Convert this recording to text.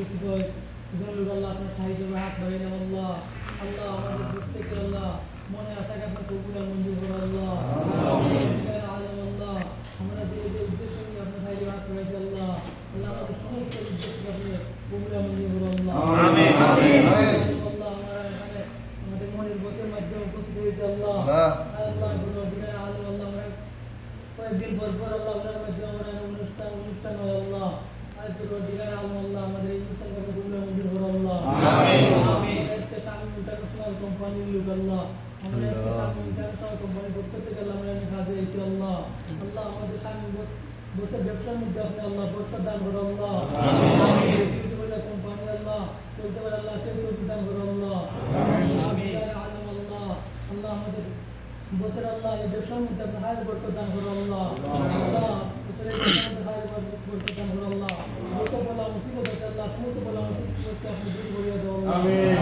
উপস্থিত হয় আল্লাহ আপনার সাহায্য হাত বাড়িয়ে দেন আল্লাহ। আল্লাহ আমাদের প্রত্যেকের আল্লাহ মনে আশাকে আপনার কবুল আর মঞ্জুর করো আল্লাহ। আল্লাহ আমরা যে যে উদ্দেশ্য নিয়ে আপনার সাহায্য হাত বাড়িয়েছি আল্লাহ, আল্লাহ আমাদের সমস্ত উদ্দেশ্যকে আপনি কবুল আর মঞ্জুর করো আল্লাহ। আল্লাহ আমরা এখানে আমাদের মনের বসের মাধ্যমে উপস্থিত হয়েছে আল্লাহ। আল্লাহ আল্লাহ আমরা কয়েকদিন পর পর আল্লাহ ওনার মাধ্যমে আমরা অনুষ্ঠান হয় আল্লাহ। আল্লাহ আমাদের এই অনুষ্ঠানকে কবুল আর মঞ্জুর করো আল্লাহ। ইন্টারন্যাশনাল কোম্পানি লোক আল্লাহ, আমরা আজকে সামনে ইন্টারন্যাশনাল কোম্পানি করতে থেকে আল্লাহ আমরা কাজে এসেছি আল্লাহ। আল্লাহ আমাদের সামনে বসে ব্যবসার মধ্যে আপনি আল্লাহ বরকত দান করো আল্লাহ। কোম্পানি আল্লাহ চলতে পারে আল্লাহ সেই তৌফিক দান করো আল্লাহ। আল্লাহ আল্লাহ আমাদের বসের আল্লাহ এই ব্যবসার মধ্যে আপনি হায়াত বরকত দান করো আল্লাহ। আল্লাহ বরকত দান করো আল্লাহ। যত বলা মুসিবত আছে আল্লাহ সমস্ত বলা মুসিবতকে আপনি দূর করিয়ে দাও আল্লাহ।